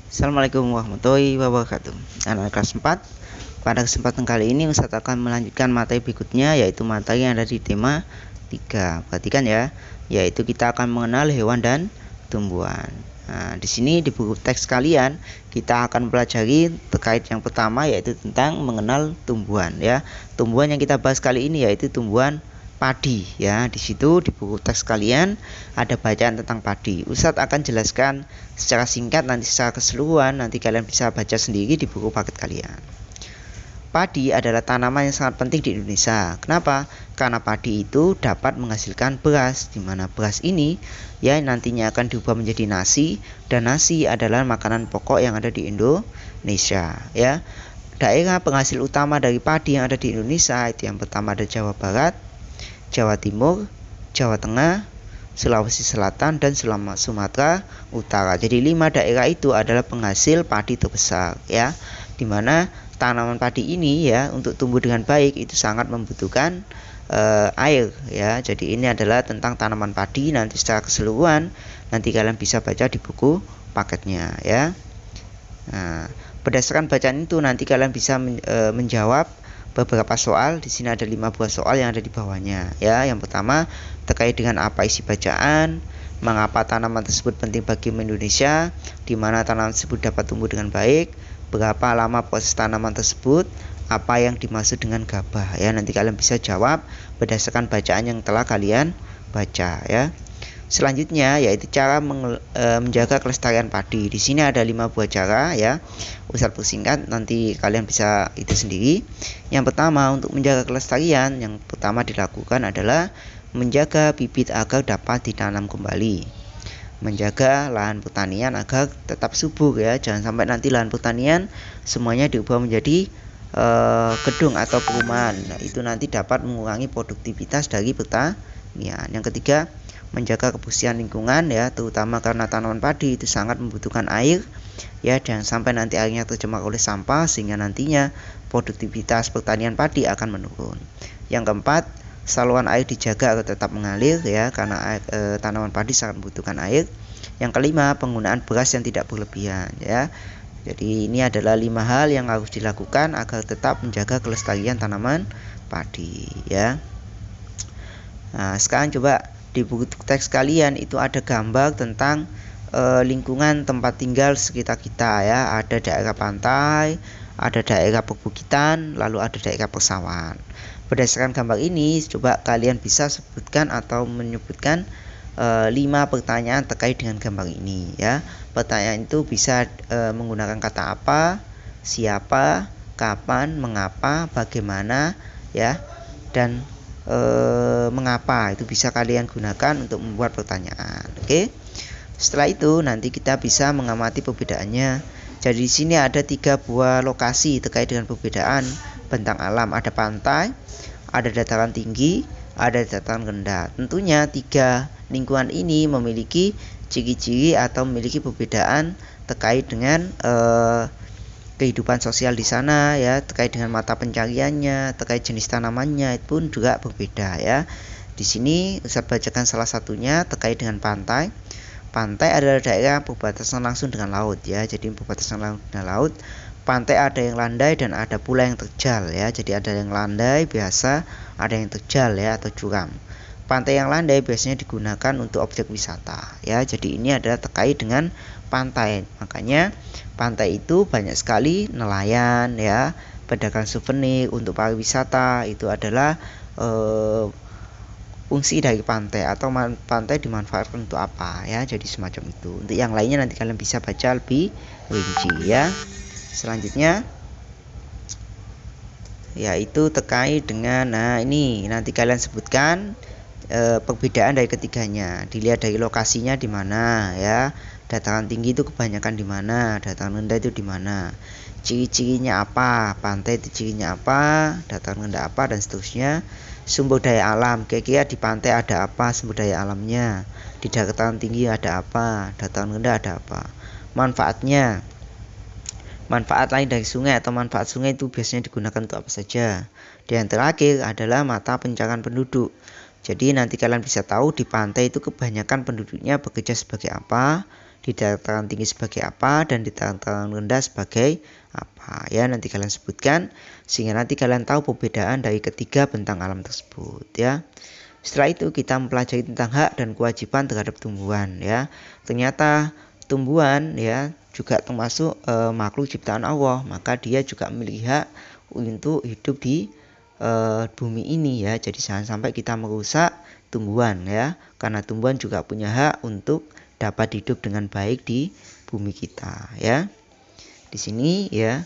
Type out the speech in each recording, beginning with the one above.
Assalamualaikum warahmatullahi wabarakatuh. Anak kelas 4, pada kesempatan kali ini Ustadz akan melanjutkan materi berikutnya, yaitu materi yang ada di tema 3. Perhatikan ya, yaitu kita akan mengenal hewan dan tumbuhan. Nah, di sini di buku teks kalian kita akan pelajari terkait yang pertama, yaitu tentang mengenal tumbuhan ya. Tumbuhan yang kita bahas kali ini yaitu tumbuhan padi ya. Di situ di buku teks kalian ada bacaan tentang padi. Ustadz akan jelaskan secara singkat, nanti secara keseluruhan nanti kalian bisa baca sendiri di buku paket kalian. Padi adalah tanaman yang sangat penting di Indonesia. Kenapa? Karena padi itu dapat menghasilkan beras, di mana beras ini ya nantinya akan diubah menjadi nasi, dan nasi adalah makanan pokok yang ada di Indonesia ya. Daerah penghasil utama dari padi yang ada di Indonesia itu yang pertama ada Jawa Barat, Jawa Timur, Jawa Tengah, Sulawesi Selatan, dan Sumatera Utara. Jadi 5 daerah itu adalah penghasil padi terbesar ya, dimana tanaman padi ini ya untuk tumbuh dengan baik itu sangat membutuhkan air ya. Jadi ini adalah tentang tanaman padi, nanti secara keseluruhan nanti kalian bisa baca di buku paketnya ya. Nah, berdasarkan bacaan itu nanti kalian bisa menjawab beberapa soal. Di sini ada 5 buah soal yang ada di bawahnya ya. Yang pertama terkait dengan apa isi bacaan, mengapa tanaman tersebut penting bagi Indonesia, di mana tanaman tersebut dapat tumbuh dengan baik, berapa lama proses tanaman tersebut, apa yang dimaksud dengan gabah ya. Nanti kalian bisa jawab berdasarkan bacaan yang telah kalian baca ya. Selanjutnya yaitu cara menjaga kelestarian padi. Di sini ada 5 buah cara ya. Ustadz persingkat, nanti kalian bisa itu sendiri. Yang pertama, untuk menjaga kelestarian, yang pertama dilakukan adalah menjaga bibit agar dapat ditanam kembali. Menjaga lahan pertanian agar tetap subur ya. Jangan sampai nanti lahan pertanian semuanya diubah menjadi gedung atau perumahan. Nah, itu nanti dapat mengurangi produktivitas dari pertanian. Yang ketiga, menjaga kebersihan lingkungan ya, terutama karena tanaman padi itu sangat membutuhkan air ya. Jangan sampai nanti airnya tercemar oleh sampah sehingga nantinya produktivitas pertanian padi akan menurun. Yang keempat, saluran air dijaga agar tetap mengalir ya, karena tanaman padi sangat membutuhkan air. Yang kelima, penggunaan beras yang tidak berlebihan ya. Jadi ini adalah 5 hal yang harus dilakukan agar tetap menjaga kelestarian tanaman padi ya. Nah, sekarang coba di buku teks kalian itu ada gambar tentang lingkungan tempat tinggal sekitar kita ya. Ada daerah pantai, ada daerah perbukitan, lalu ada daerah persawahan. Berdasarkan gambar ini, coba kalian bisa sebutkan atau menyebutkan 5 pertanyaan terkait dengan gambar ini ya. Pertanyaan itu bisa menggunakan kata apa, siapa, kapan, mengapa, bagaimana ya, dan mengapa. Itu bisa kalian gunakan untuk membuat pertanyaan. Oke. Setelah itu nanti kita bisa mengamati perbedaannya. Jadi di sini ada 3 buah lokasi terkait dengan perbedaan bentang alam. Ada pantai, ada dataran tinggi, ada dataran rendah. Tentunya 3 lingkungan ini memiliki ciri-ciri atau memiliki perbedaan terkait dengan kehidupan sosial di sana ya, terkait dengan mata pencariannya, terkait jenis tanamannya itu pun juga berbeda ya. Di sini saya bacakan salah satunya terkait dengan pantai. Pantai adalah daerah berbatasan langsung dengan laut ya. Jadi berbatasan langsung dengan laut. Pantai ada yang landai dan ada pula yang terjal ya. Jadi ada yang landai biasa, ada yang terjal ya atau curam. Pantai yang landai biasanya digunakan untuk objek wisata ya. Jadi ini adalah terkait dengan pantai. Makanya pantai itu banyak sekali nelayan ya, pedagang souvenir untuk pariwisata. Itu adalah fungsi dari pantai, atau pantai dimanfaatkan untuk apa ya. Jadi semacam itu. Untuk yang lainnya nanti kalian bisa baca lebih rinci ya. Selanjutnya yaitu terkait dengan, nah ini nanti kalian sebutkan perbedaan dari ketiganya. Dilihat dari lokasinya di mana ya. Dataran tinggi itu kebanyakan di mana, dataran rendah itu di mana, ciri-cirinya apa, pantai itu cirinya apa, dataran rendah apa, dan seterusnya. Sumber daya alam, kira-kira di pantai ada apa sumber daya alamnya, di dataran tinggi ada apa, dataran rendah ada apa. Manfaatnya, manfaat lain dari sungai atau manfaat sungai itu biasanya digunakan untuk apa saja. Dan yang terakhir adalah mata pencarian penduduk. Jadi nanti kalian bisa tahu di pantai itu kebanyakan penduduknya bekerja sebagai apa, di dataran tinggi sebagai apa dan di dataran rendah sebagai apa ya, nanti kalian sebutkan sehingga nanti kalian tahu perbedaan dari ketiga bentang alam tersebut ya. Setelah itu kita mempelajari tentang hak dan kewajiban terhadap tumbuhan ya. Ternyata tumbuhan ya juga termasuk makhluk ciptaan Allah, maka dia juga memiliki hak untuk hidup di bumi ini ya. Jadi jangan sampai kita merusak tumbuhan ya, karena tumbuhan juga punya hak untuk dapat hidup dengan baik di bumi kita ya. Di sini ya,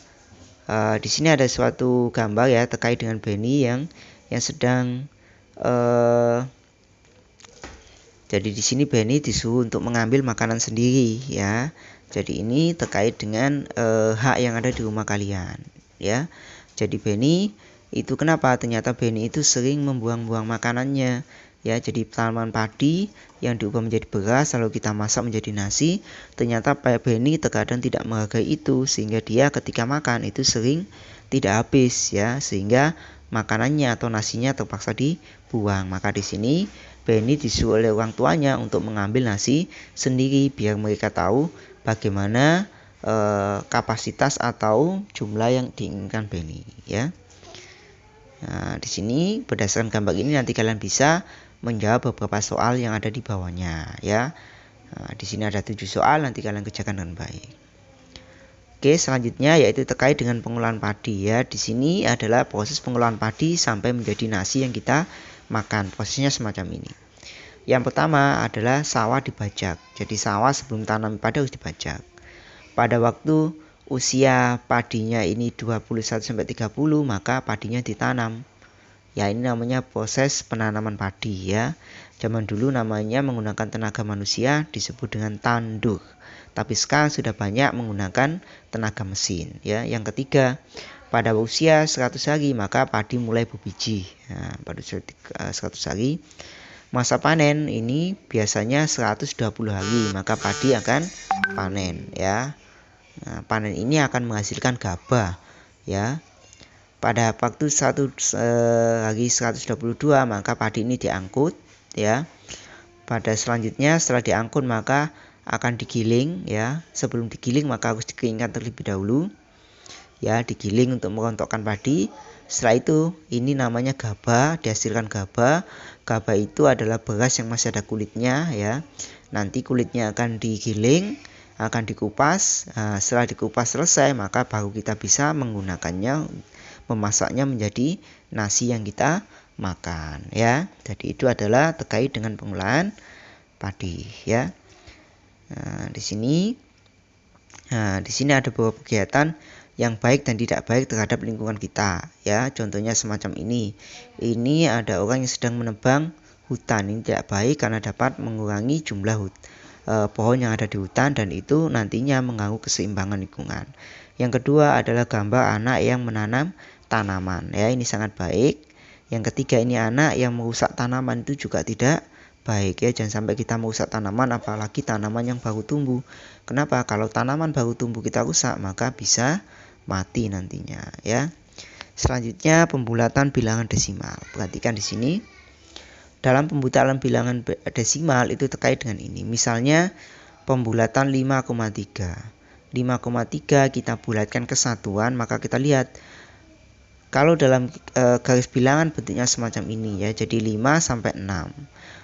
di sini ada suatu gambar ya terkait dengan Benny yang sedang jadi di sini Benny disuruh untuk mengambil makanan sendiri ya. Jadi ini terkait dengan hak yang ada di rumah kalian ya. Jadi Benny itu kenapa? Ternyata Benny itu sering membuang-buang makanannya ya. Jadi tanaman padi yang diubah menjadi beras lalu kita masak menjadi nasi, ternyata Benny terkadang tidak menghargai itu sehingga dia ketika makan itu sering tidak habis ya, sehingga makanannya atau nasinya terpaksa dibuang. Maka di sini Benny disuruh oleh orang tuanya untuk mengambil nasi sendiri biar mereka tahu bagaimana kapasitas atau jumlah yang diinginkan Benny ya. Nah, di sini berdasarkan gambar ini nanti kalian bisa menjawab beberapa soal yang ada di bawahnya ya. Nah, di sini ada 7 soal, nanti kalian kerjakan dengan baik. Oke, selanjutnya yaitu terkait dengan pengolahan padi ya. Di sini adalah proses pengolahan padi sampai menjadi nasi yang kita makan. Prosesnya semacam ini. Yang pertama adalah sawah dibajak. Jadi sawah sebelum tanam padi harus dibajak. Pada waktu usia padinya ini 21-30 maka padinya ditanam. Ya, ini namanya proses penanaman padi ya. Zaman dulu namanya menggunakan tenaga manusia disebut dengan tandur. Tapi sekarang sudah banyak menggunakan tenaga mesin ya. Yang ketiga, pada usia 100 hari maka padi mulai berbiji. Nah, pada usia 100 hari masa panen ini biasanya 120 hari maka padi akan panen ya. Nah, panen ini akan menghasilkan gabah ya. Pada waktu hari 122 maka padi ini diangkut ya. Pada selanjutnya setelah diangkut maka akan digiling ya. Sebelum digiling maka harus dikeringkan terlebih dahulu ya, digiling untuk merontokkan padi. Setelah itu ini namanya gabah, dihasilkan gabah. Gabah itu adalah beras yang masih ada kulitnya ya. Nanti kulitnya akan digiling, akan dikupas. Nah, setelah dikupas selesai maka baru kita bisa menggunakannya, memasaknya menjadi nasi yang kita makan ya. Jadi itu adalah terkait dengan pengolahan padi ya. Nah, di sini ada beberapa kegiatan yang baik dan tidak baik terhadap lingkungan kita ya. Contohnya semacam ini. Ini ada orang yang sedang menebang hutan. Ini tidak baik karena dapat mengurangi jumlah pohon yang ada di hutan dan itu nantinya mengganggu keseimbangan lingkungan. Yang kedua adalah gambar anak yang menanam tanaman ya, ini sangat baik. Yang ketiga ini anak yang merusak tanaman, itu juga tidak baik ya. Jangan sampai kita merusak tanaman, apalagi tanaman yang baru tumbuh. Kenapa? Kalau tanaman baru tumbuh kita rusak maka bisa mati nantinya ya. Selanjutnya pembulatan bilangan desimal. Perhatikan di sini. Dalam pembulatan bilangan desimal itu terkait dengan ini. Misalnya pembulatan 5,3. 5,3 kita bulatkan ke satuan, maka kita lihat kalau dalam garis bilangan bentuknya semacam ini ya. Jadi 5 sampai 6.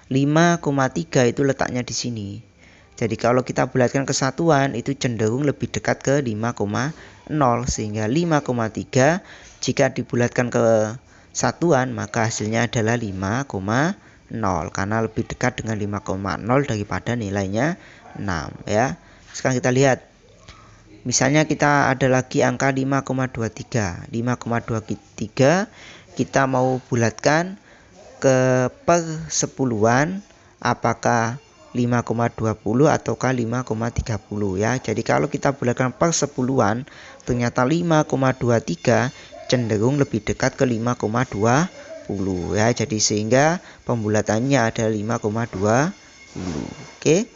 5,3 itu letaknya di sini. Jadi kalau kita bulatkan ke satuan itu cenderung lebih dekat ke 5,0 sehingga 5,3 jika dibulatkan ke satuan maka hasilnya adalah 5,0 karena lebih dekat dengan 5,0 daripada nilainya 6 ya. Sekarang kita lihat. Misalnya kita ada lagi angka 5,23. 5,23 kita mau bulatkan ke per sepuluhan, apakah 5,20 ataukah 5,30 ya. Jadi kalau kita bulatkan per sepuluhan ternyata 5,23 cenderung lebih dekat ke 5,20 ya. Jadi sehingga pembulatannya ada 5,20. Oke.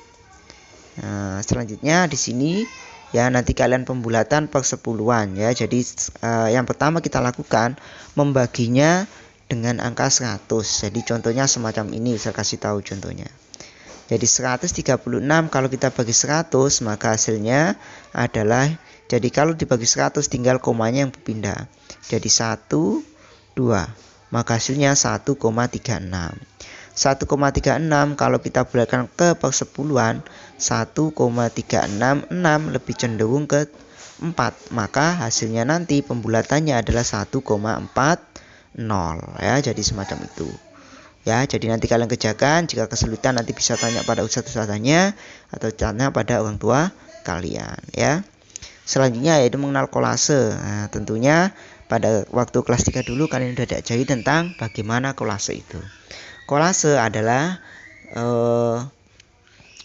Nah, selanjutnya di sini ya, nanti kalian pembulatan per sepuluhan ya. Jadi yang pertama kita lakukan membaginya dengan angka 100. Jadi contohnya semacam ini, saya kasih tahu contohnya. Jadi 136 kalau kita bagi 100 maka hasilnya adalah, jadi kalau dibagi 100 tinggal komanya yang berpindah. Jadi 1, 2. Maka hasilnya 1,36. 1,36 kalau kita bulatkan ke persepuluhan 1,366 lebih cenderung ke 4. Maka hasilnya nanti pembulatannya adalah 1,40 ya. Jadi semacam itu. Ya, jadi nanti kalian kerjakan, jika kesulitan nanti bisa tanya pada ustadz-ustadzanya atau tanya pada orang tua kalian ya. Selanjutnya yaitu mengenal kolase. Nah, tentunya pada waktu kelas 3 dulu kalian sudah diajari tentang bagaimana kolase itu. Kolase adalah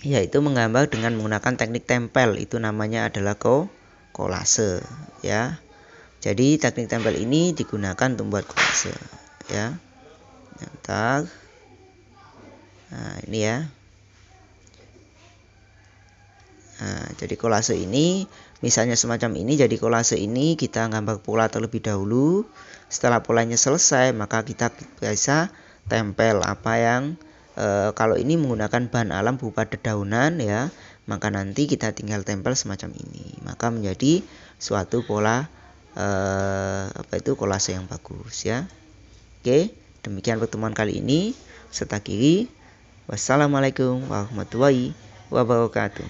yaitu menggambar dengan menggunakan teknik tempel, itu namanya adalah kolase ya. Jadi teknik tempel ini digunakan untuk membuat kolase ya. Ntar, nah ini ya. Nah, jadi kolase ini misalnya semacam ini. Jadi kolase ini kita gambar pola terlebih dahulu. Setelah polanya selesai maka kita bisa tempel apa yang kalau ini menggunakan bahan alam berupa dedaunan ya, maka nanti kita tinggal tempel semacam ini. Maka menjadi suatu pola kolase yang bagus ya. Oke. Demikian pertemuan kali ini. Serta kiri. Wassalamualaikum warahmatullahi wabarakatuh.